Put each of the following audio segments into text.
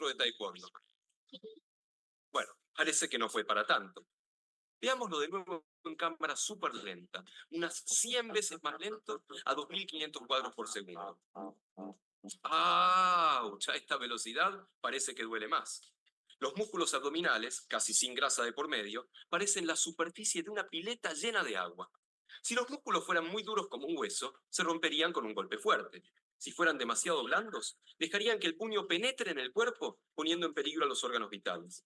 maestro de taekwondo. Bueno, parece que no fue para tanto. Veámoslo de nuevo en cámara súper lenta, unas 100 veces más lento a 2500 cuadros por segundo. ¡Auch! A esta velocidad parece que duele más. Los músculos abdominales, casi sin grasa de por medio, parecen la superficie de una pileta llena de agua. Si los músculos fueran muy duros como un hueso, se romperían con un golpe fuerte. Si fueran demasiado blandos, dejarían que el puño penetre en el cuerpo, poniendo en peligro a los órganos vitales.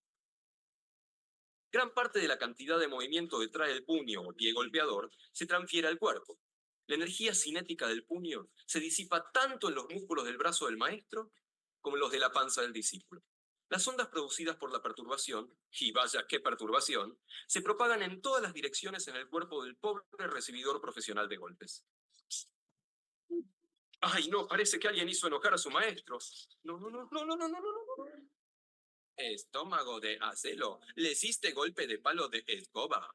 Gran parte de la cantidad de movimiento que trae el puño o pie golpeador se transfiere al cuerpo. La energía cinética del puño se disipa tanto en los músculos del brazo del maestro como en los de la panza del discípulo. Las ondas producidas por la perturbación, y vaya qué perturbación, se propagan en todas las direcciones en el cuerpo del pobre recibidor profesional de golpes. Ay, no, parece que alguien hizo enojar a su maestro. No, no, no, no, no, no, no, no, no. Estómago de acero, le hiciste golpe de palo de escoba.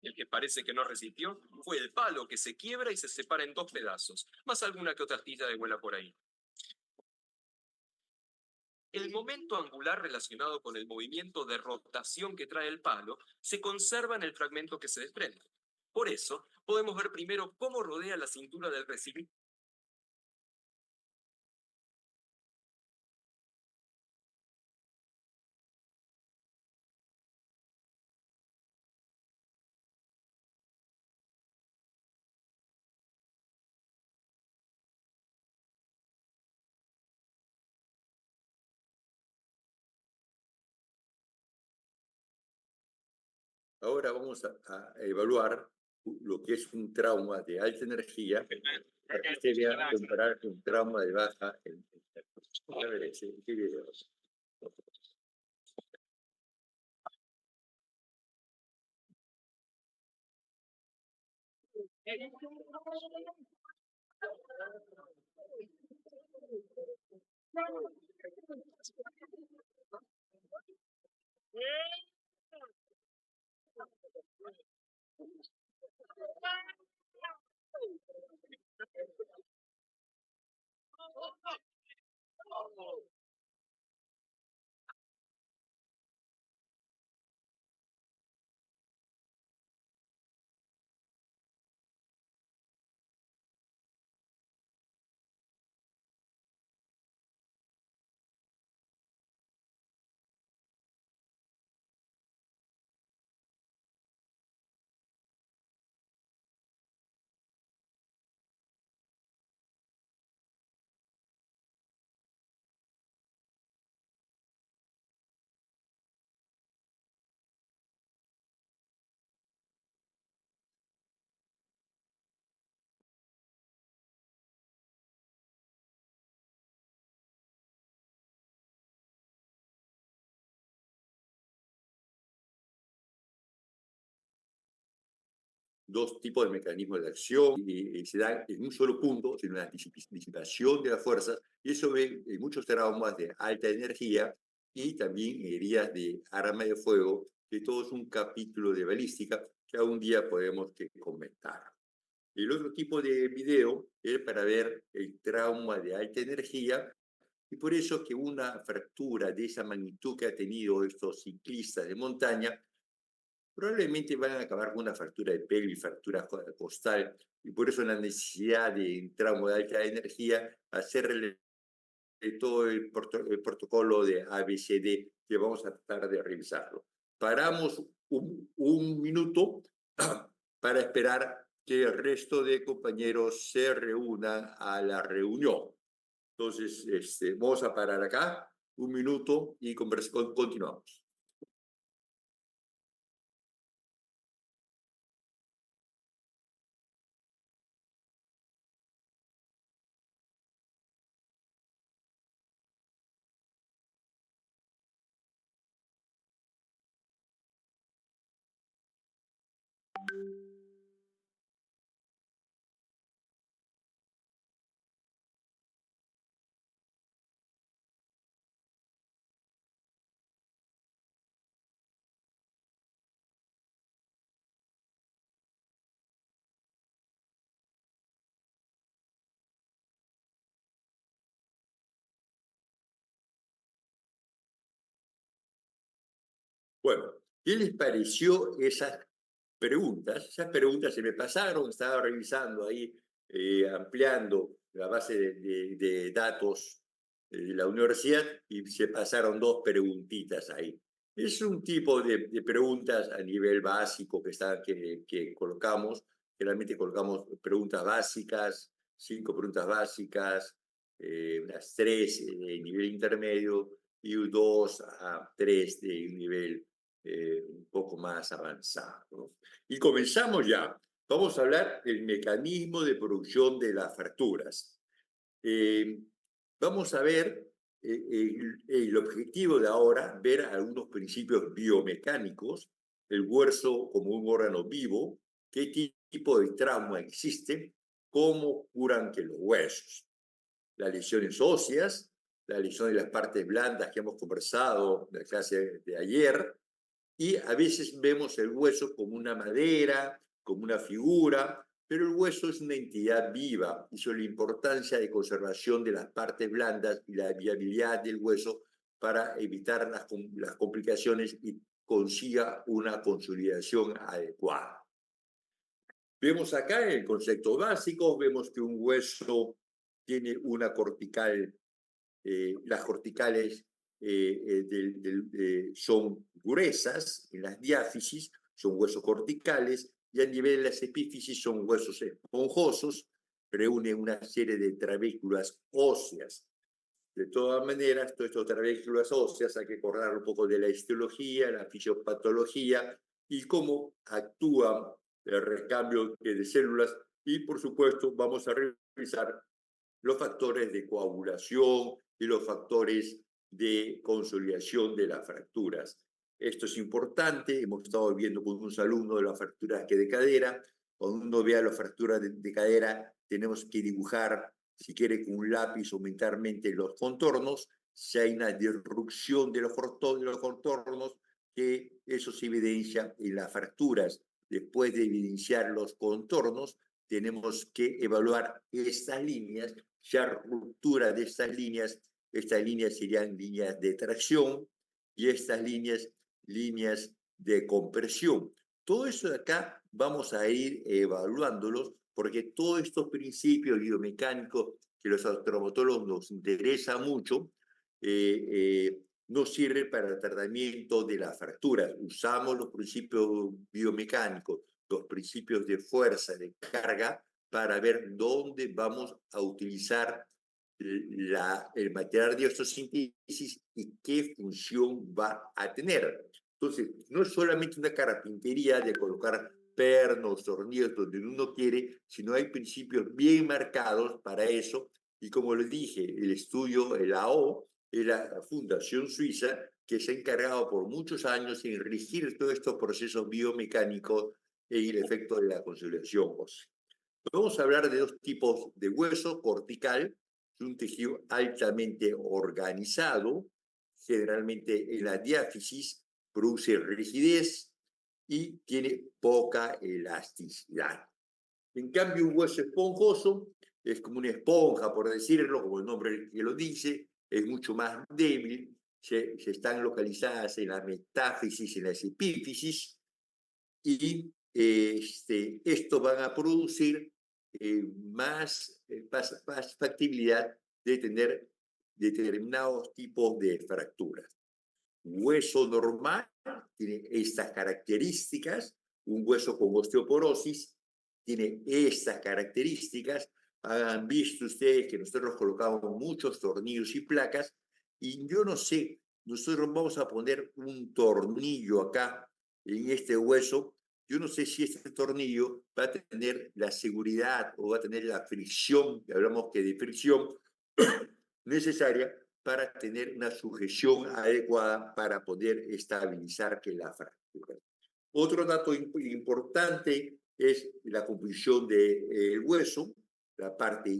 El que parece que no resistió fue el palo que se quiebra y se separa en dos pedazos, más alguna que otra astilla de vuela por ahí. El momento angular relacionado con el movimiento de rotación que trae el palo se conserva en el fragmento que se desprende. Por eso, podemos ver primero cómo rodea la cintura del recibidor. Ahora vamos a evaluar lo que es un trauma de alta energía para que usted vea comparar con un trauma de baja energía. A ver, ese video. Dos tipos de mecanismos de acción y se dan en un solo punto, sino una disipación de las fuerzas, y eso ve en muchos traumas de alta energía y también heridas de arma de fuego, que todo es un capítulo de balística que algún día podemos comentar. El otro tipo de video es para ver el trauma de alta energía, y por eso que una fractura de esa magnitud que ha tenido estos ciclistas de montaña probablemente van a acabar con una fractura de pelvis, fractura costal, y por eso la necesidad de un trauma de alta energía, hacerle todo el protocolo de ABCD que vamos a tratar de revisarlo. Paramos un minuto para esperar que el resto de compañeros se reúnan a la reunión. Entonces, vamos a parar acá un minuto y continuamos. Bueno, ¿qué les pareció esas preguntas? Esas preguntas se me pasaron, estaba revisando ahí, ampliando la base de datos de la universidad y se pasaron dos preguntitas ahí. Es un tipo de preguntas a nivel básico que colocamos. Generalmente colocamos preguntas básicas, 5 preguntas básicas, unas 3 de nivel intermedio y 2 a 3 de un nivel un poco más avanzado, ¿no? Y comenzamos ya. Vamos a hablar del mecanismo de producción de las fracturas. Eh, Vamos a ver el objetivo de ahora, ver algunos principios biomecánicos, el hueso como un órgano vivo, qué tipo de trauma existe, cómo curan que los huesos, las lesiones óseas, la lesión de las partes blandas que hemos conversado en la clase de ayer, y a veces vemos el hueso como una madera, como una figura, pero el hueso es una entidad viva y sobre la importancia de conservación de las partes blandas y la viabilidad del hueso para evitar las complicaciones y consiga una consolidación adecuada. Vemos acá en el concepto básico, vemos que un hueso tiene una cortical, las corticales son gruesas en las diáfisis, son huesos corticales, y a nivel de las epífisis son huesos esponjosos, reúnen una serie de trabéculas óseas. De todas maneras, todas estas trabéculas óseas hay que acordar un poco de la histología, la fisiopatología y cómo actúan el recambio de células. Y, por supuesto, vamos a revisar los factores de coagulación y los factores de consolidación de las fracturas. Esto es importante, hemos estado viendo con unos alumnos de las fracturas de cadera. Cuando uno vea las fracturas de cadera, tenemos que dibujar, si quiere, con un lápiz o mentalmente los contornos. Si hay una disrupción de los contornos, que eso se evidencia en las fracturas. Después de evidenciar los contornos, tenemos que evaluar estas líneas, ya ruptura de estas líneas serían líneas de tracción y estas líneas de compresión. Todo eso de acá vamos a ir evaluándolos porque todos estos principios biomecánicos que los traumatólogos nos interesa mucho, nos sirven para el tratamiento de las fracturas. Usamos los principios biomecánicos, los principios de fuerza, de carga, para ver dónde vamos a utilizar el material de osteosíntesis y qué función va a tener. Entonces, no es solamente una carpintería de colocar pernos, tornillos donde uno quiere, sino hay principios bien marcados para eso. Y como les dije, el estudio, el AO, es la Fundación Suiza que se ha encargado por muchos años en regir todos estos procesos biomecánicos y el efecto de la consolidación ósea. Vamos a hablar de dos tipos de hueso: cortical, un tejido altamente organizado, generalmente en la diáfisis, produce rigidez y tiene poca elasticidad. En cambio, un hueso esponjoso es como una esponja, por decirlo, como el nombre que lo dice, es mucho más débil, se están localizadas en la metáfisis, en las epífisis, y esto van a producir más factibilidad de tener determinados tipos de fracturas. Hueso normal tiene estas características, un hueso con osteoporosis tiene estas características. Han visto ustedes que nosotros colocamos muchos tornillos y placas, y yo no sé, nosotros vamos a poner un tornillo acá en este hueso. Yo no sé si este tornillo va a tener la seguridad o va a tener la fricción, que hablamos que de fricción, necesaria para tener una sujeción adecuada para poder estabilizar que la fractura. Otro dato importante es la composición del hueso, la parte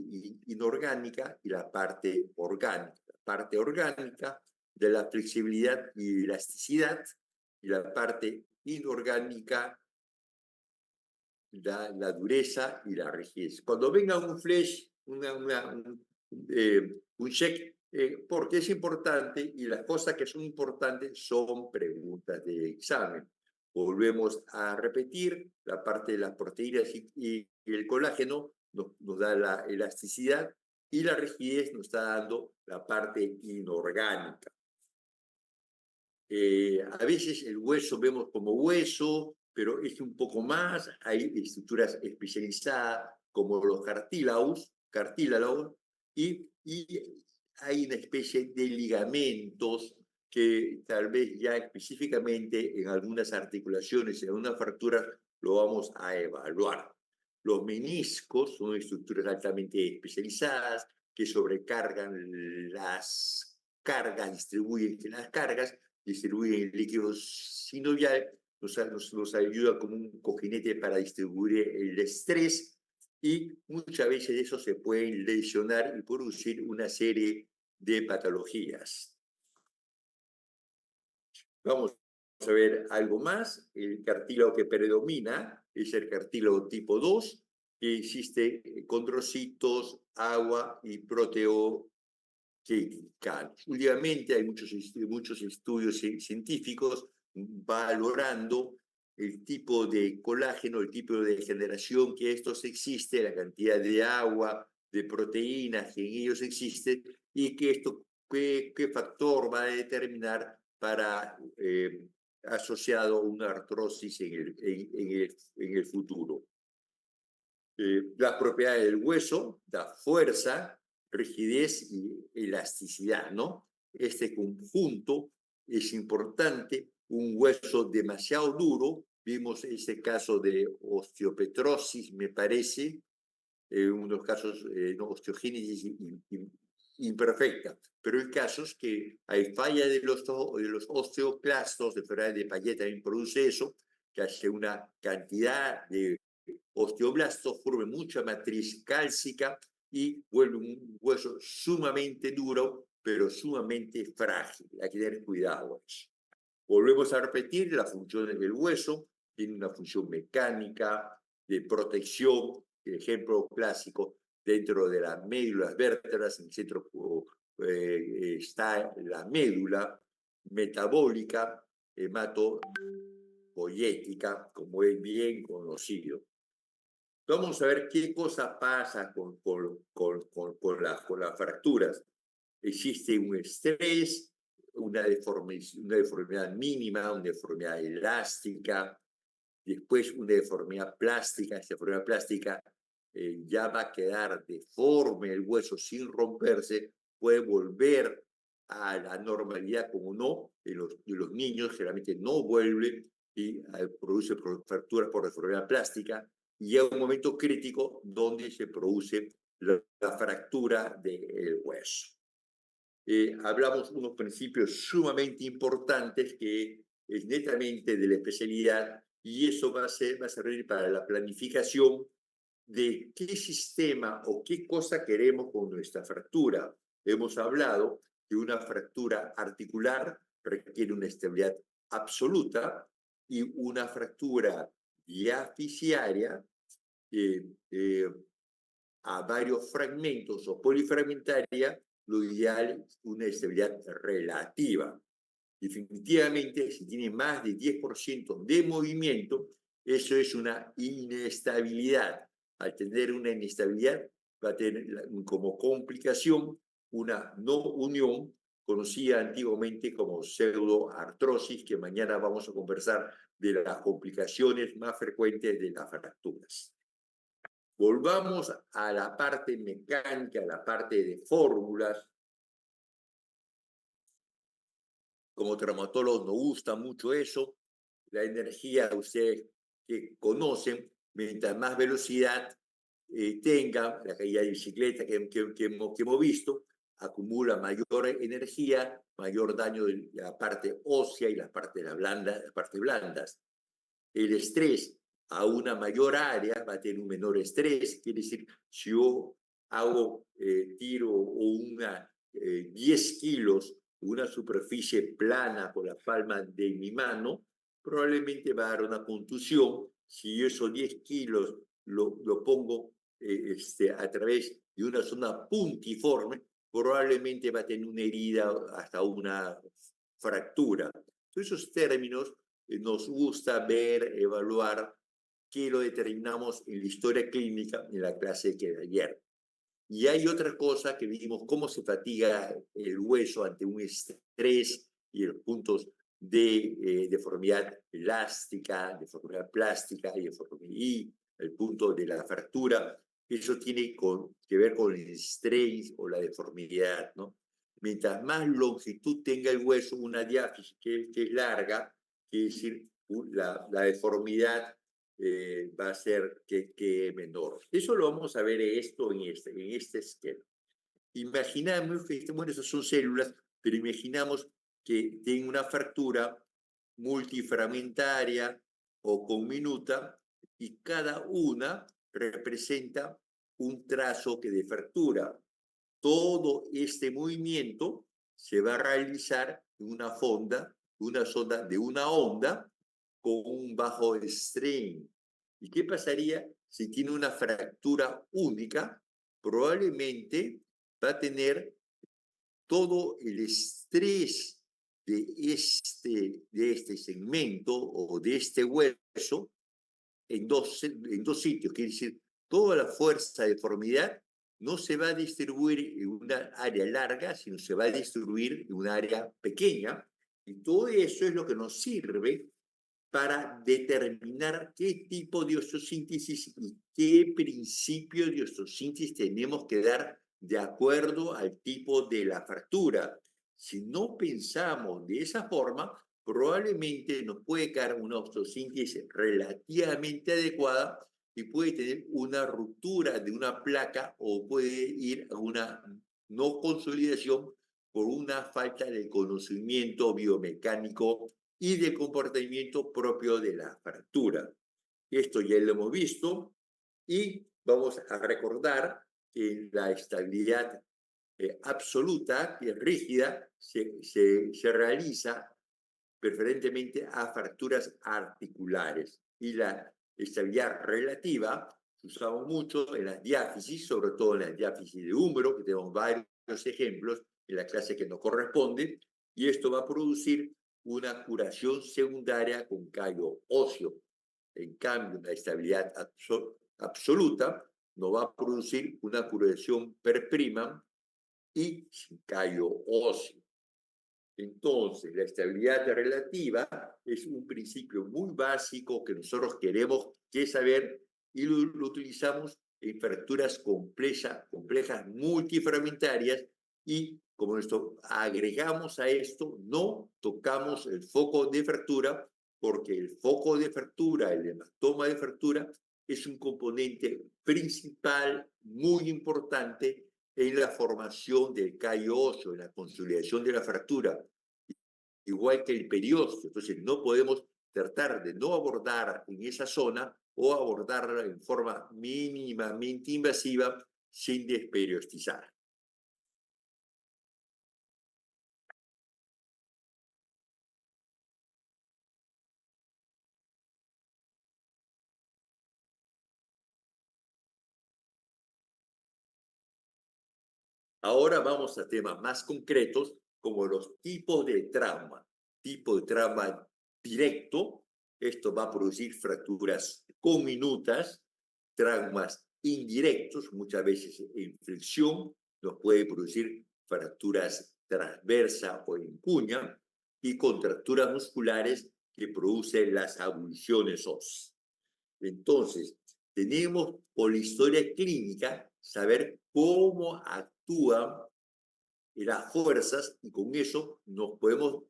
inorgánica y la parte orgánica. La parte orgánica de la flexibilidad y elasticidad, y la parte inorgánica la dureza y la rigidez. Cuando venga un flash, un check porque es importante y las cosas que son importantes son preguntas de examen. Volvemos a repetir, la parte de las proteínas y el colágeno nos da la elasticidad y la rigidez nos está dando la parte inorgánica. A veces el hueso vemos como hueso, pero es un poco más, hay estructuras especializadas como los cartílagos y hay una especie de ligamentos que tal vez ya específicamente en algunas articulaciones, en algunas fracturas, lo vamos a evaluar. Los meniscos son estructuras altamente especializadas que sobrecargan las cargas, distribuyen las cargas, distribuyen el líquido sinovial, nos ayuda como un cojinete para distribuir el estrés y muchas veces eso se puede lesionar y producir una serie de patologías. Vamos a ver algo más. El cartílago que predomina es el cartílago tipo 2, que existe condrocitos, agua y proteoquímicos. Últimamente hay muchos estudios científicos valorando el tipo de colágeno, el tipo de generación que estos existe, la cantidad de agua, de proteínas que en ellos existen y que esto, qué factor va a determinar para asociado a una artrosis en el futuro. Las propiedades del hueso, da fuerza, rigidez y elasticidad, ¿no? Este conjunto es importante. Un hueso demasiado duro, vimos ese caso de osteopetrosis, me parece, unos casos no, osteogénesis imperfecta, pero hay casos que hay falla de los osteoclastos, de enfermedad de Payet también produce eso, que hace una cantidad de osteoblastos, forma mucha matriz cálcica y vuelve un hueso sumamente duro, pero sumamente frágil. Hay que tener cuidado. Volvemos a repetir las funciones del hueso. Tiene una función mecánica, de protección, el ejemplo clásico, dentro de las médulas vértebras, en el centro está la médula metabólica, hematopoyética, como es bien conocido. Vamos a ver qué cosa pasa con las fracturas. Existe un estrés, una deformidad mínima, una deformidad elástica, después una deformidad plástica. Esta deformidad plástica ya va a quedar deforme el hueso sin romperse, puede volver a la normalidad como no, en los niños generalmente no vuelve y produce fracturas por deformidad plástica y llega un momento crítico donde se produce la fractura del hueso. Hablamos unos principios sumamente importantes que es netamente de la especialidad y eso va a servir para la planificación de qué sistema o qué cosa queremos con nuestra fractura. Hemos hablado que una fractura articular requiere una estabilidad absoluta y una fractura diaficiaria a varios fragmentos o polifragmentaria, lo ideal es una estabilidad relativa. Definitivamente, si tiene más de 10% de movimiento, eso es una inestabilidad. Al tener una inestabilidad, va a tener como complicación una no unión, conocida antiguamente como pseudoartrosis, que mañana vamos a conversar de las complicaciones más frecuentes de las fracturas. Volvamos a la parte mecánica, a la parte de fórmulas. Como traumatólogos nos gusta mucho eso. La energía, ustedes que conocen, mientras más velocidad tenga, la caída de bicicleta que hemos visto, acumula mayor energía, mayor daño de la parte ósea y la parte las partes blandas. El estrés a una mayor área va a tener un menor estrés. Quiere decir, si yo hago tiro o 10 kilos, una superficie plana con la palma de mi mano, probablemente va a dar una contusión. Si yo esos 10 kilos lo pongo a través de una zona puntiforme, probablemente va a tener una herida hasta una fractura. Entonces, esos términos nos gusta ver, evaluar, que lo determinamos en la historia clínica en la clase que de ayer. Y hay otra cosa que vimos, cómo se fatiga el hueso ante un estrés y los puntos de deformidad elástica, deformidad plástica y el punto de la fractura. Eso tiene que ver con el estrés o la deformidad, ¿no? Mientras más longitud tenga el hueso, una diáfisis que es larga, quiere decir la deformidad va a ser que menor. Eso lo vamos a ver esto en este esquema. Imaginamos que, bueno, esas son células, pero imaginamos que tienen una fractura multifragmentaria o conminuta y cada una representa un trazo que de fractura. Todo este movimiento se va a realizar en una sonda de una onda con un bajo strain. ¿Y qué pasaría si tiene una fractura única? Probablemente va a tener todo el estrés de este segmento o de este hueso en dos sitios. Quiere decir, toda la fuerza de deformidad no se va a distribuir en una área larga, sino se va a distribuir en una área pequeña. Y todo eso es lo que nos sirve para determinar qué tipo de osteosíntesis y qué principio de osteosíntesis tenemos que dar de acuerdo al tipo de la fractura. Si no pensamos de esa forma, probablemente nos puede caer una osteosíntesis relativamente adecuada y puede tener una ruptura de una placa o puede ir a una no consolidación por una falta de conocimiento biomecánico y de comportamiento propio de la fractura. Esto ya lo hemos visto y vamos a recordar que la estabilidad absoluta, que es rígida, se realiza preferentemente a fracturas articulares y la estabilidad relativa se usaba mucho en las diáfisis, sobre todo en las diáfisis de húmero, que tenemos varios ejemplos en la clase que nos corresponde, y esto va a producir una curación secundaria con callo óseo. En cambio, la estabilidad absoluta no va a producir una curación per prima y sin callo óseo. Entonces, la estabilidad relativa es un principio muy básico que nosotros queremos saber y lo utilizamos en fracturas complejas multifragmentarias y como esto agregamos a esto, no tocamos el foco de fractura porque el foco de fractura, el hematoma de fractura, es un componente principal muy importante en la formación del callo óseo, en la consolidación de la fractura, igual que el periósteo. Entonces, no podemos tratar de no abordar en esa zona o abordarla en forma mínimamente invasiva sin desperiostizar. Ahora vamos a temas más concretos como los tipos de trauma. Tipo de trauma directo, esto va a producir fracturas conminutas, traumas indirectos, muchas veces en flexión, nos puede producir fracturas transversa o en cuña y contracturas musculares que producen las abulsiones óseas. Entonces, tenemos por la historia clínica saber cómo actúan las fuerzas y con eso nos podemos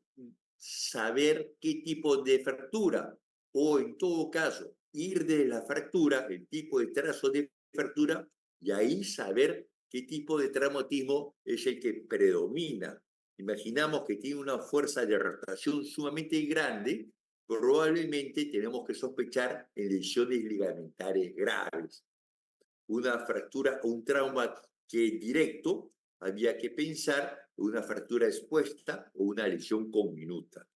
saber qué tipo de fractura o en todo caso ir de la fractura, el tipo de trazo de fractura y ahí saber qué tipo de traumatismo es el que predomina. Imaginamos que tiene una fuerza de rotación sumamente grande, probablemente tenemos que sospechar en lesiones ligamentarias graves. Una fractura o un trauma que es directo, había que pensar en una fractura expuesta o una lesión conminuta.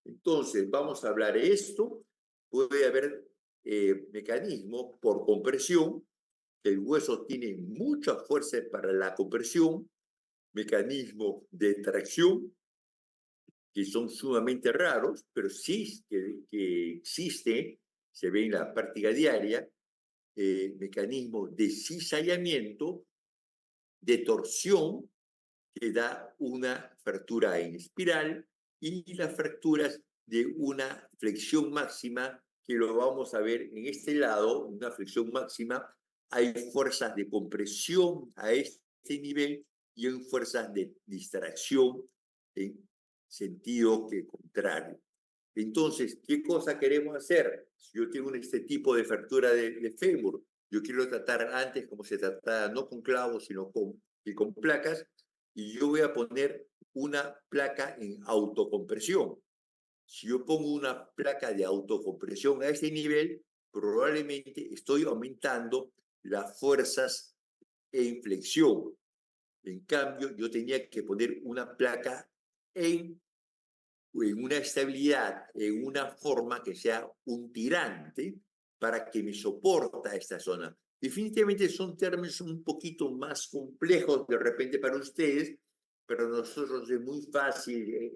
Entonces, vamos a hablar de esto. Puede haber mecanismos por compresión. El hueso tiene mucha fuerza para la compresión, mecanismos de tracción que son sumamente raros, pero sí que existe, se ve en la práctica diaria, mecanismos de cizallamiento, de torsión, que da una fractura en espiral, y las fracturas de una flexión máxima, que lo vamos a ver en este lado, una flexión máxima, hay fuerzas de compresión a este nivel y hay fuerzas de distracción en sentido que contrario. Entonces, ¿qué cosa queremos hacer? Si yo tengo este tipo de fractura de fémur, yo quiero tratar antes como se trataba, no con clavos, sino con placas, y yo voy a poner una placa en autocompresión. Si yo pongo una placa de autocompresión a ese nivel, probablemente estoy aumentando las fuerzas en flexión. En cambio, yo tenía que poner una placa en una estabilidad, en una forma que sea un tirante para que me soporta esta zona. Definitivamente son términos un poquito más complejos de repente para ustedes, pero a nosotros es muy fácil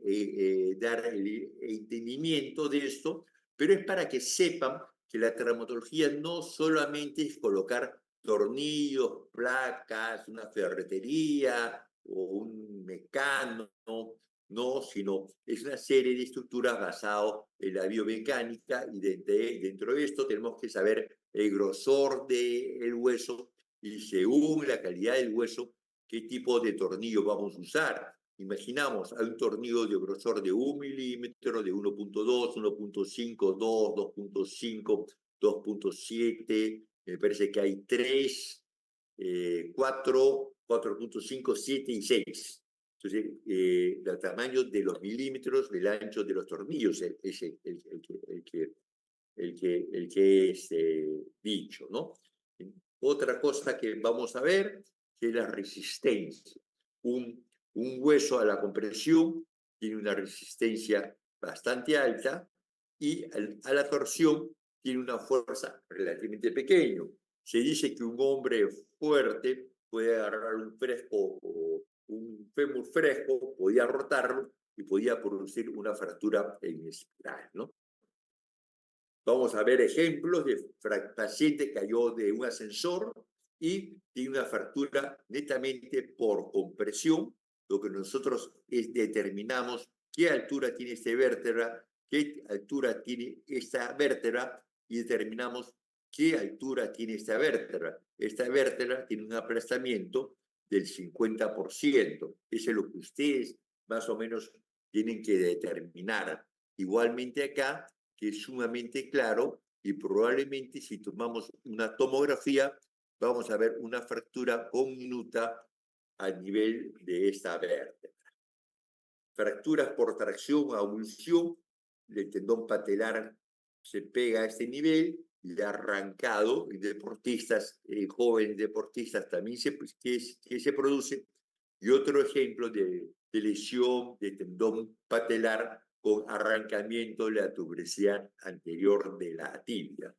dar el entendimiento de esto, pero es para que sepan que la traumatología no solamente es colocar tornillos, placas, una ferretería o un mecano, no, sino es una serie de estructuras basadas en la biomecánica y dentro de esto tenemos que saber el grosor del hueso y según la calidad del hueso, qué tipo de tornillo vamos a usar. Imaginamos, hay un tornillo de grosor de 1 milímetro, de 1.2, 1.5, 2, 2.5, 2.7, me parece que hay 3, 4, 4.5, 7 y 6. Entonces, el tamaño de los milímetros del ancho de los tornillos es el que es dicho, ¿no? Otra cosa que vamos a ver es la resistencia. Un hueso a la compresión tiene una resistencia bastante alta y a la torsión tiene una fuerza relativamente pequeña. Se dice que un hombre fuerte puede agarrar un fresco o un fémur fresco, podía rotarlo y podía producir una fractura en espiral, ¿no? Vamos a ver ejemplos de paciente que cayó de un ascensor y tiene una fractura netamente por compresión. Lo que nosotros determinamos qué altura tiene esta vértebra, qué altura tiene esta vértebra y determinamos qué altura tiene esta vértebra. Esta vértebra tiene un aplastamiento del 50%. Eso es lo que ustedes más o menos tienen que determinar. Igualmente acá, que es sumamente claro y probablemente si tomamos una tomografía vamos a ver una fractura minuta a nivel de esta vértebra. Fracturas por tracción o abulsión, el tendón patelar se pega a este nivel y arrancado en deportistas, jóvenes deportistas también que se produce. Y otro ejemplo de lesión de tendón patelar con arrancamiento de la tuberosidad anterior de la tibia.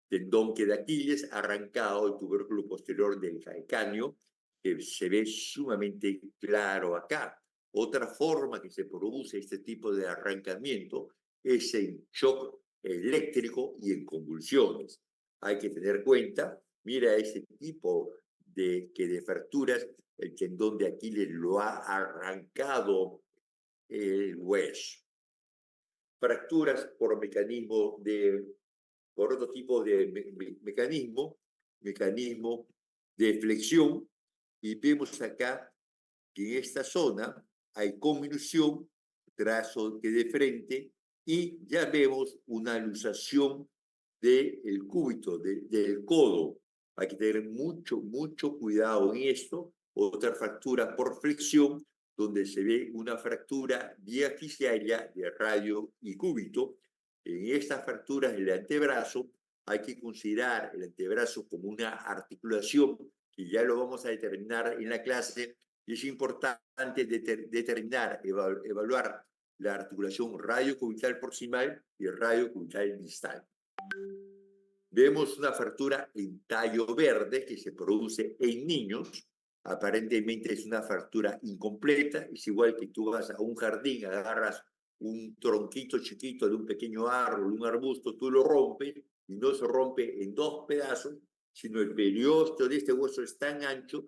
Tendón que de Aquiles arrancado el tubérculo posterior del calcáneo, que se ve sumamente claro acá. Otra forma que se produce este tipo de arrancamiento es en shock eléctrico y en convulsiones. Hay que tener cuenta, mira ese tipo de fracturas, el tendón de Aquiles lo ha arrancado el hueso. Fracturas por mecanismo por otro tipo de mecanismo de flexión, y vemos acá que en esta zona hay conminución, trazo que de frente, y ya vemos una luxación del cúbito, del codo. Hay que tener mucho cuidado en esto. Otra fractura por flexión, donde se ve una fractura diaficiaria de radio y cúbito. En estas fracturas del antebrazo hay que considerar el antebrazo como una articulación, que ya lo vamos a determinar en la clase, y es importante determinar, evaluar la articulación radiocubital proximal y radiocubital distal. Vemos una fractura en tallo verde que se produce en niños aparentemente es una fractura incompleta, es igual que tú vas a un jardín, agarras un tronquito chiquito de un pequeño árbol, un arbusto, tú lo rompes y no se rompe en dos pedazos, sino el periósteo de este hueso es tan ancho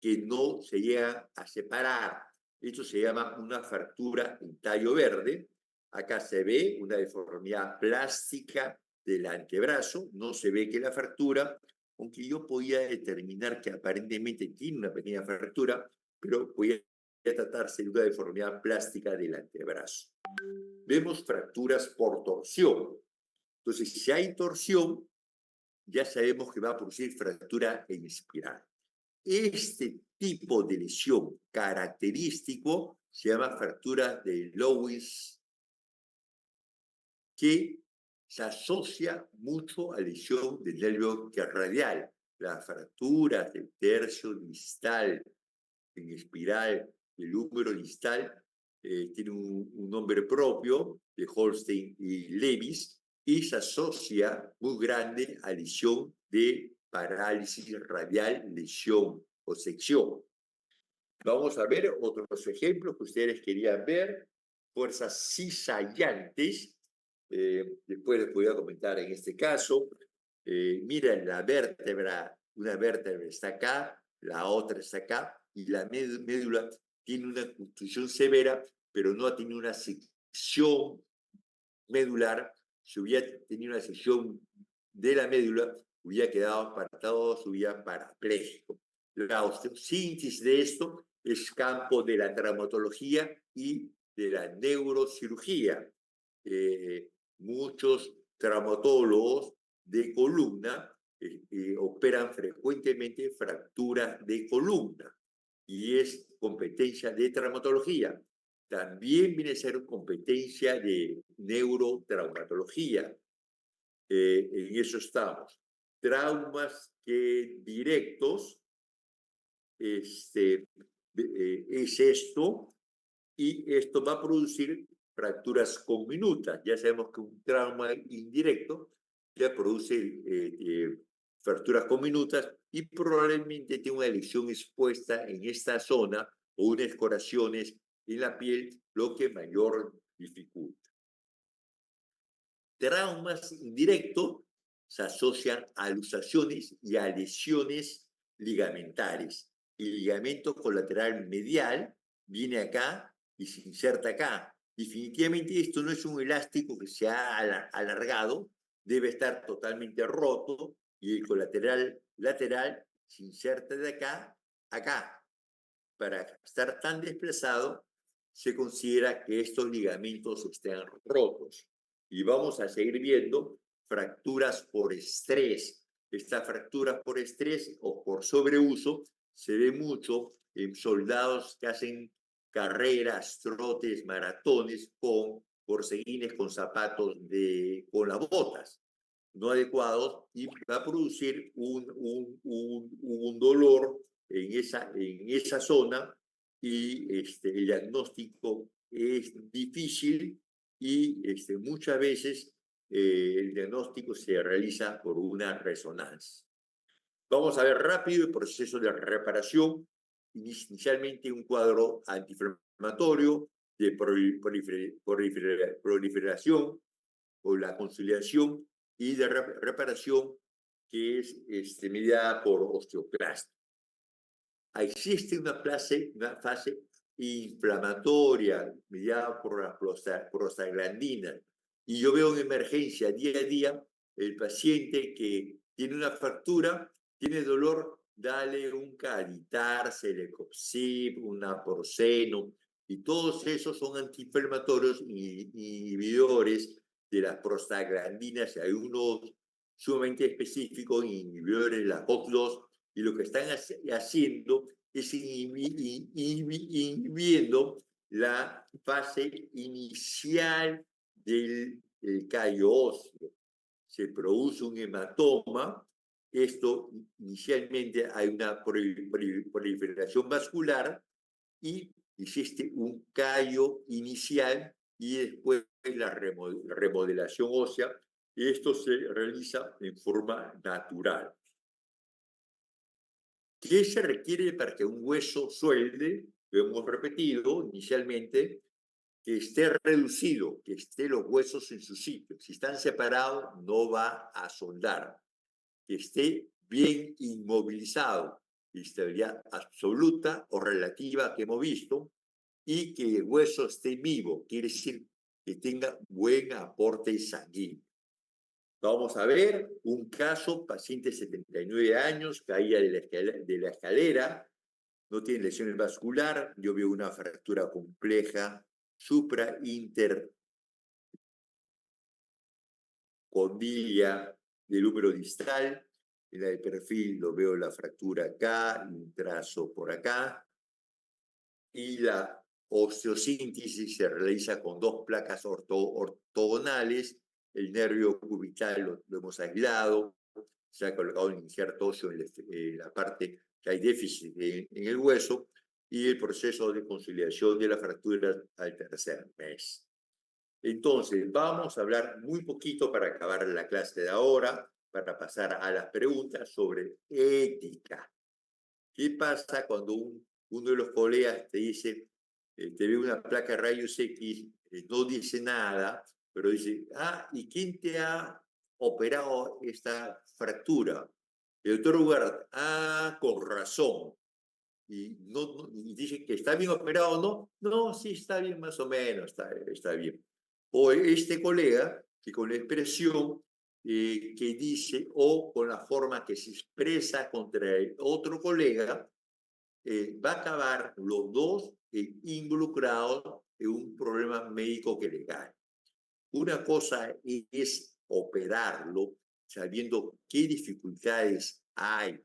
que no se llega a separar. Esto se llama una fractura en tallo verde. Acá se ve una deformidad plástica del antebrazo, no se ve que la fractura, aunque yo podía determinar que aparentemente tiene una pequeña fractura, pero podía tratarse de una deformidad plástica del antebrazo. Vemos fracturas por torsión. Entonces, si hay torsión, ya sabemos que va a producir fractura en espiral. Este tipo de lesión característico se llama fractura de Lewis, que se asocia mucho a lesión del nervio radial. Las fracturas del tercio distal en espiral del húmero distal tiene un nombre propio de Holstein y Lewis y se asocia muy grande a lesión de parálisis radial, lesión o sección. Vamos a ver otros ejemplos que ustedes querían ver. Fuerzas cizallantes. Después les voy a comentar en este caso. Miren la vértebra, una vértebra está acá, la otra está acá, y la médula tiene una contusión severa, pero no ha tenido una sección medular. Si hubiera tenido una sección de la médula, hubiera quedado apartado, se hubiera parapléjico. La osteosíntesis de esto es campo de la traumatología y de la neurocirugía. Muchos traumatólogos de columna operan frecuentemente fracturas de columna y es competencia de traumatología. También viene a ser competencia de neurotraumatología. En eso estamos. Traumas directos es esto, y esto va a producir fracturas conminutas. Ya sabemos que un trauma indirecto ya produce fracturas conminutas y probablemente tenga una lesión expuesta en esta zona o unas escoraciones en la piel, lo que mayor dificulta. Traumas indirectos se asocian a luxaciones y a lesiones ligamentares. El ligamento colateral medial viene acá y se inserta acá. Definitivamente esto no es un elástico que se ha alargado, debe estar totalmente roto y el colateral lateral se inserta de acá a acá. Para estar tan desplazado, se considera que estos ligamentos estén rotos. Y vamos a seguir viendo fracturas por estrés. Estas fracturas por estrés o por sobreuso se ve mucho en soldados que hacen carreras, trotes, maratones con porceguines, con zapatos, con las botas no adecuados y va a producir un dolor en esa zona y el diagnóstico es difícil y muchas veces el diagnóstico se realiza por una resonancia. Vamos a ver rápido el proceso de reparación. Inicialmente un cuadro antiinflamatorio de proliferación o la consolidación y de reparación que es mediada por osteoclastos. Existe una fase inflamatoria mediada por la prostaglandina y yo veo en emergencia día a día el paciente que tiene una fractura, tiene dolor, dale un Caritar, Celecoxib, un Naproxeno, y todos esos son antiinflamatorios y inhibidores de las prostaglandinas. Hay unos sumamente específicos, inhibidores de la COX-2, y lo que están haciendo es inhibiendo la fase inicial del callo óseo. Se produce un hematoma, esto inicialmente hay una proliferación vascular y existe un callo inicial y después la remodelación ósea. Esto se realiza en forma natural. ¿Qué se requiere para que un hueso suelde? Lo hemos repetido inicialmente, que esté reducido, que estén los huesos en su sitio. Si están separados, no va a soldar. Que esté bien inmovilizado, estabilidad absoluta o relativa que hemos visto, y que el hueso esté vivo, quiere decir que tenga buen aporte sanguíneo. Vamos a ver un caso, paciente de 79 años, caía de la escalera, no tiene lesiones vascular, yo veo una fractura compleja supraintercondilla del húmero distal, en el perfil lo veo la fractura acá, un trazo por acá, y la osteosíntesis se realiza con dos placas ortogonales, el nervio cubital lo hemos aislado, se ha colocado un injerto óseo en la parte que hay déficit en el hueso, y el proceso de consolidación de la fractura al tercer mes. Entonces, vamos a hablar muy poquito para acabar la clase de ahora, para pasar a las preguntas sobre ética. ¿Qué pasa cuando uno de los colegas te dice, te ve una placa de rayos X, no dice nada, pero dice, ¿y quién te ha operado esta fractura? El doctor Ugarte, con razón. Y dice que está bien operado o no. No, sí, está bien, más o menos, está bien. O este colega que con la expresión que dice o con la forma que se expresa contra el otro colega, va a acabar los dos involucrados en un problema médico que legal. Una cosa es operarlo sabiendo qué dificultades hay,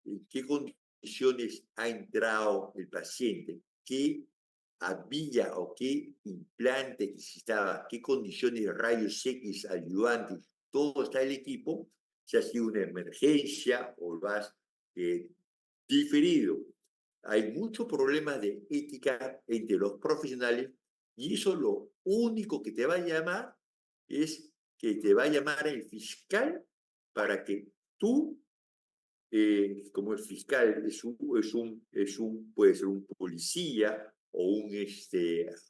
en qué condiciones ha entrado el paciente, qué había o qué implante necesitaba, qué condiciones de rayos X ayudantes, todo está el equipo, si ha sido una emergencia o lo has diferido. Hay muchos problemas de ética entre los profesionales y eso lo único que te va a llamar es que te va a llamar el fiscal para que tú, como el fiscal puede ser un policía o un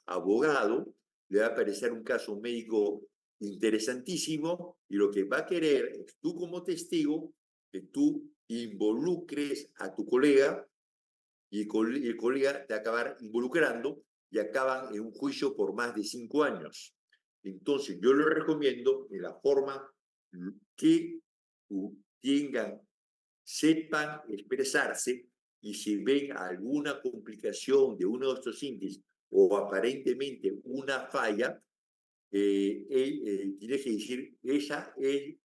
abogado, le va a aparecer un caso médico interesantísimo y lo que va a querer es tú como testigo que tú involucres a tu colega y el colega te va a acabar involucrando y acaban en un juicio por más de 5 años. Entonces, yo les recomiendo en la forma que tengan, sepan expresarse y si ven alguna complicación de uno de estos índices o aparentemente una falla, tiene que decir, esa es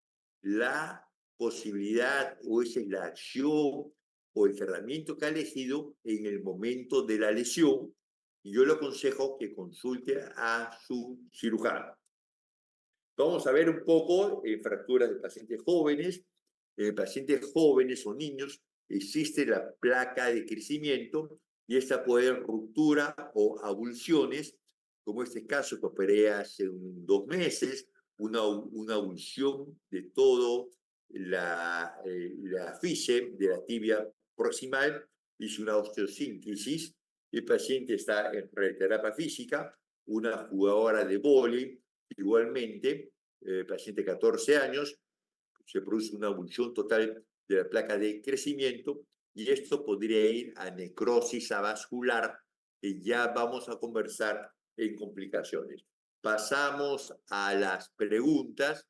la posibilidad o esa es la acción o el tratamiento que ha elegido en el momento de la lesión y yo le aconsejo que consulte a su cirujano. Vamos a ver un poco fracturas de pacientes jóvenes. En pacientes jóvenes o niños existe la placa de crecimiento y esta puede ser ruptura o avulsiones, como este caso que operé hace 2 meses, una avulsión de todo la fiche de la tibia proximal, hizo una osteosíntesis, el paciente está en terapia física, una jugadora de vóley, igualmente, paciente de 14 años, se produce una avulsión total de la placa de crecimiento y esto podría ir a necrosis avascular y ya vamos a conversar en complicaciones. Pasamos a las preguntas